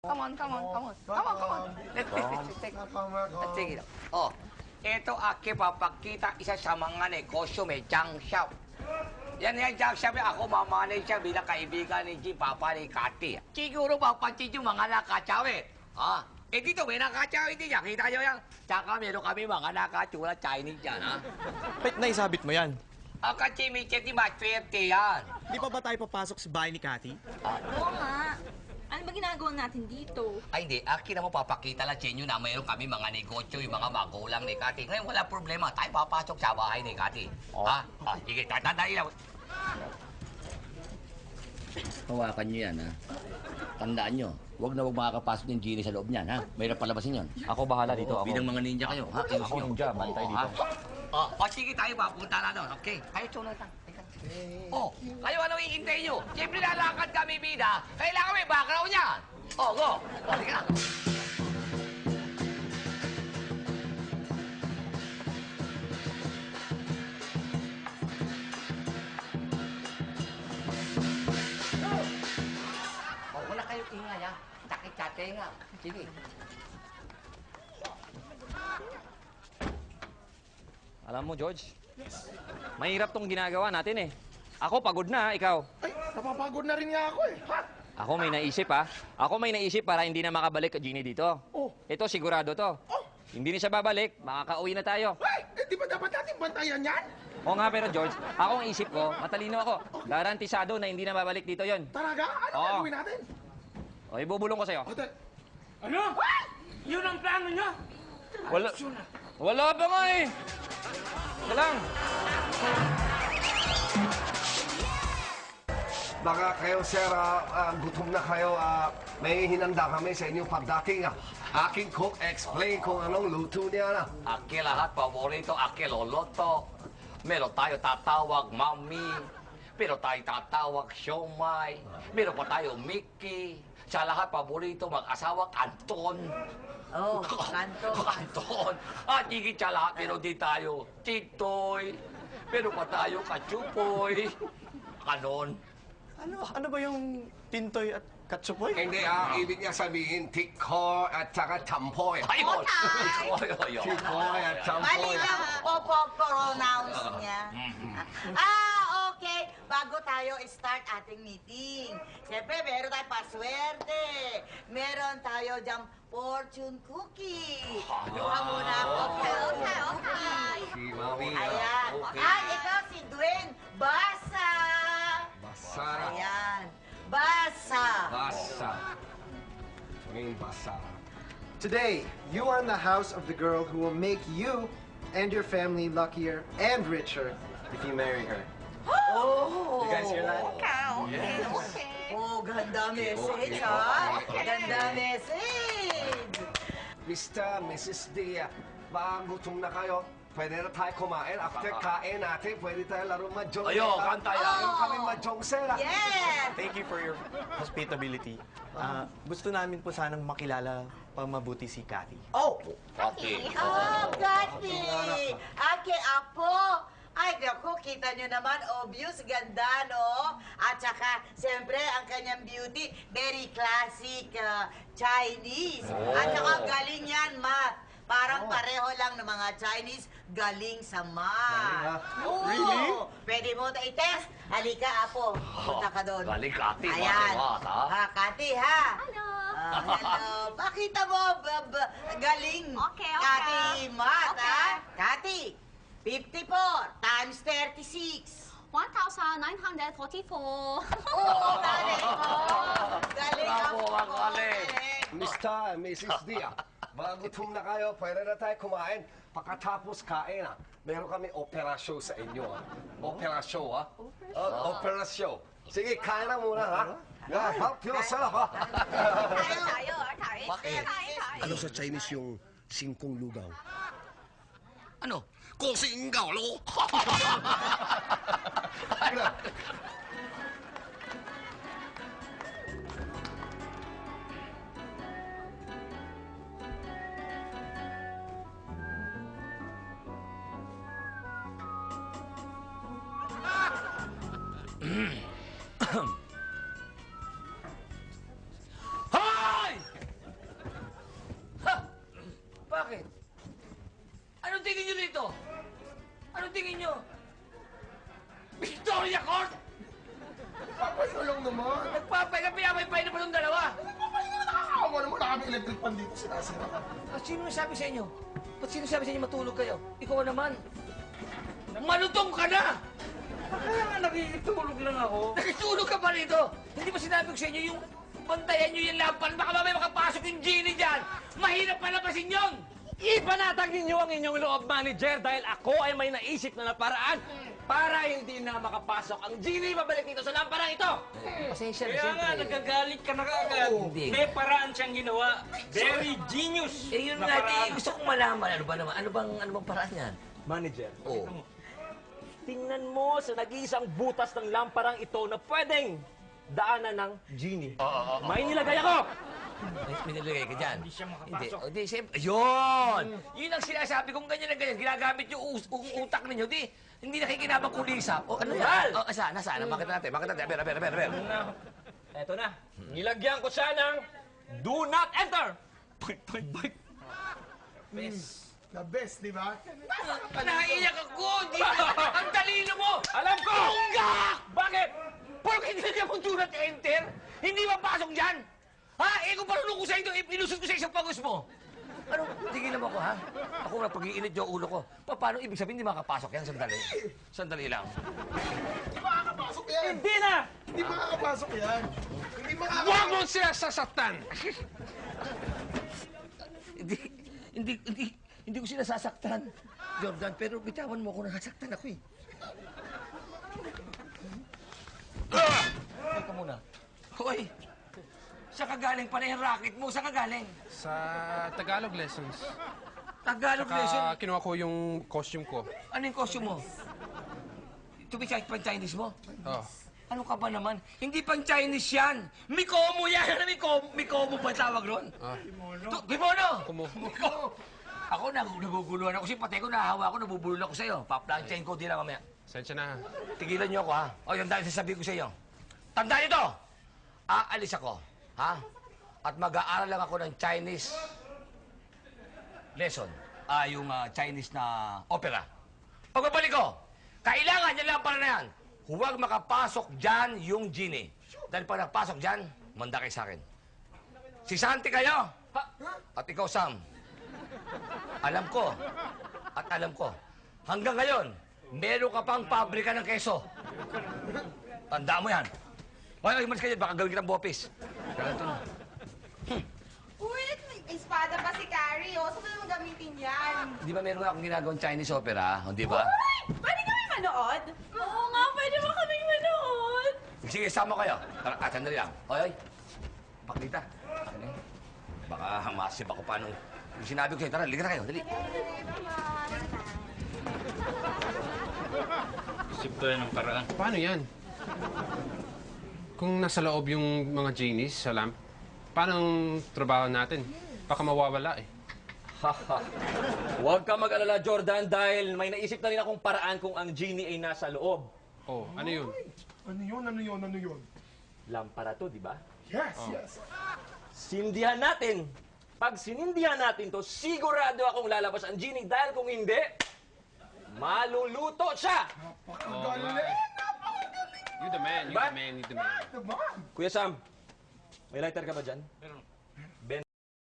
Come on, come on, come on. Come on, come on. Let's take it. Oh, ito aki papakita isa sa mga negosyo may junk shop. Yan yung junk shop, ako mamanay siya bilang kaibigan ni G, Papa ni Kati. Siguro papansin yung mga nakatsawe. Ha? Eh dito may nakatsawe din yan. Kita nyo yan? Tsaka meron kami mga nakatsura Chinese yan, ha? Ba't naisabit mo yan? Ang kachimichit ni Maswerte yan. Di pa ba tayo papasok sa bahay ni Cathy? Oo nga. Ano ba ginagawa natin dito? Ay, hindi. Akin na mo papakita lang sa inyo na mayroon kami mga negosyo, yung mga magulang ni Kati. Ngayon, wala problema. Tayo papasok sa bahay ni Kati. Oh. Ha? Sige, tatandaan lang. Hawakan nyo yan, ha? Tandaan nyo, huwag na huwag makakapasok yung genie sa loob niyan, ha? Mahirap palabasin yun. Ako bahala dito. Ako. Bilang mga ninja kayo, ha? Ayos Ako nyo. ninja, bantay dito. Sige tayo, papunta na doon. Okay? Kayo, tunay lang. Kayo ano iintay nyo? Siyempre lalakad kami, bida. Kailangan may background yan. Go. Sige na. Wala kayo ingay, ha? Sakit-sakit nga. Sige. Alam mo, George, mahirap tong ginagawa natin eh. Ako, pagod na, ikaw. Ay, napapagod na rin nga ako eh. Ha? Ako may naisip, ha? Ako may naisip para hindi na makabalik ka Genie dito. Oh. Ito, sigurado to. Oh. Hindi na siya babalik, makakauwi na tayo. Ay, di ba dapat natin bantayan yan? Oo nga, pero George, ako ang isip ko, matalino ako. Garantisado na hindi na babalik dito yon. Talaga? Ano Oo. gagawin natin? O, ibubulong ko sa'yo. Ate, Ano? Yun ang plano niyo? Wala pa nga eh. Ito lang. Baka kayo, sir, gutom na kayo. May hinanda kami sa inyong pagdating. Aking cook, explain kung anong luto niya na. Aki lahat paborito, aki loloto. Meron tayo tatawag mami. Meron tayo tatawag siomay. Meron pa tayo Mickey. Sa lahat paborito, mag-asawa Kanton. Oh, kanto. Kanton. At higit sa lahat, meron din tayo Titoy. Meron pa tayo Kachupoy. Kanon. Ano ba yung tintoy at katsupoy? Hindi, ibig niya sabihin, tikko at saka tampoy. Ayun! Tikkoy at Mali tampoy. lang pronounce niya. Okay. Bago tayo start ating meeting. Siyempre, meron tayong paswerte. Meron tayo diyang fortune cookie. Kuha muna ako. Okay. Si Mami. Ayan. Okay. At ikaw si Dwayne Basa. Basa. Ayan. Basa. Basa. Ngayon, basa. Today, you are in the house of the girl who will make you and your family luckier and richer if you marry her. Oh! You guys hear that? Oh, ganda message, ha? Ganda message! Mr. Mrs. D, baka gutom na kayo. Pwede na tayo kumain. After kain natin, pwede tayo laro mahjong. Ayun, kanta yan. Meron kami mahjong sela. Yes! Thank you for your hospitality. Gusto namin po sanang makilala pa mabuti si Cathy. Oh! Pati. Oh, Gati! Ake, apo! Ay, naku, kita nyo naman, obvious, ganda, no? At saka, siyempre, ang kanyang beauty, very classic Chinese. At saka, galing yan, math. Parang pareho lang ng mga Chinese, galing sa math. Oo. Really? Pwede mo i-test? Halika, apo. Punta ka doon. Galing Kati, Ayan. math, ha? Kati, ha? Hello. Hello. Pakita mo, galing. Okay. Kati, math, Okay. ha? Kati, 54 times 36. 1,944. Oo, galing ko. Galing Bravo, ako. ang galing. Mr. and Mrs. D, baka gutom na kayo, pwede na tayo kumain. Pagkatapos kain, meron kami opera show sa inyo. Opera show, ha? Opera show. Sige, kain na muna, ha? Help yourself, ha? Bakit? Ano sa Chinese yung singkong lugaw? Ano? Kung singgaw, lo! Hoy! tingin nyo? Victoria Court! Papahinga lang naman. Nagpapahinga, pinapay-pahinga pa ng dalawa. Papahinga na nakakawa naman. Wala kami electric pan dito. Sinasira ka. At sino sabi sa inyo? Ba't sino sabi sa inyo matulog kayo? Ikaw naman. Malutong ka na! Kaya nga nakikitulog lang ako. Nakitulog ka pa rito! Hindi ba sinabi ko sa inyo yung bantayan nyo yung lampan? Baka mamaya makapasok yung genie dyan! Mahirap palabasin yun! Ipanatag ninyo ang inyong loob, manager, dahil ako ay may naisip na paraan para hindi na makapasok ang genie babalik dito sa lamparang ito. Pasensya na, Kaya nga, siyempre. nagagalit ka na kaagad. Hindi. May paraan siyang ginawa. Very genius. Eh yun na nga, paraan. gusto kong malaman. Ano ba naman? Ano bang paraan yan? Manager, Oo. tingnan mo sa nag-iisang butas ng lamparang ito na pwedeng daanan ng genie. May nilagay ako! May nilagay ka dyan. Hindi siya makapasok. Hindi, hindi, siyempre. Yun! Yun ang sinasabi kong ganyan na ganyan. Ginagamit yung utak ninyo. Hindi nakikinabang kulisa. O ano yan? O, saan? Nasaan? Bakit natin? Aber. Eto na, nilagyan ko siya ng do not enter! The best, di ba? Naiiyak ako! Di ang talino mo! Alam ko! Tunggak! Bakit? Pork hindi na mo do not enter? Hindi mapasok dyan? Ha? Eh kung parunong ko sa ito, ilusot ko sa isang pagos mo. Ano? Tigilan mo ako, ha? Ako na pag-iinit yung ulo ko. Paano ibig sabihin hindi makapasok yan? Sandali. Sandali lang. Hindi makakapasok yan. Hindi na! Hindi makakapasok yan. Hindi makakapasok. Huwag mo siya sasaktan! Hindi ko sila sasaktan. Jordan, pero bitawan mo ako na nasaktan ako eh. Teka muna. Hoy! Saan ka galing pala yung racket mo? Saan ka galing? Sa Tagalog lessons. Tagalog lesson? Kinuha ko yung costume ko. Ano yung costume mo? Ito ba pan-Chinese mo? Oh. Ano ka ba naman? Hindi pan-Chinese yan! Mikomo yan! Ano Mikomo ba tawag ron? Kimono! Mikomo! Ako, naguguluhan ako. Kasi pati ko nahahawa ko, nabubulol ako sa'yo. Paplansyahin ko, di lang mamaya. Sensya na. Tigilan niyo ako, ha? O, yung dahil sasabihin ko sa iyo. Tandaan nito! Aalis ako, ha? At mag-aaral lang ako ng Chinese lesson. Yung Chinese na opera. Pagbabalik ko, kailangan niya lang para na yan. Huwag makapasok dyan yung genie. Dahil pag napasok dyan, manda kayo sa akin. Si Santi kayo, at ikaw, Sam. Alam ko, at alam ko, hanggang ngayon, meron ka pang pabrika ng keso. Tandaan mo yan. Hoy, umalis ka dyan, baka gawin kitang bopis. Ganito na. Uy, may espada pa si Carrie, oh. Saan mo naman gamitin yan? Di ba meron nga akong ginagawang Chinese opera, di ba? Uy! Pwede kami manood? Oo nga, pwede ba kaming manood? Sige, sama kayo. Tara, sandali lang. Hoy, pakita. Ano yun? Baka masip ako pa nung sinabi ko sa'yo. Tara, liga na kayo, dali. Isip tayo ng paraan. Paano yan? Kung nasa loob yung mga genies sa lamp, paano ang trabaho natin? Baka mawawala eh. Huwag ka mag-alala, Jordan, dahil may naisip na rin akong paraan kung ang genie ay nasa loob. Oh, ano yun? Ano yun? Lampara to, di ba? Yes. Sindihan natin. Pag sinindihan natin to, sigurado akong lalabas ang genie dahil kung hindi, maluluto siya! Napakagaling! You the man, you Ba? the man, you the man. Naman! Kuya Sam, may lighter ka ba dyan? Meron.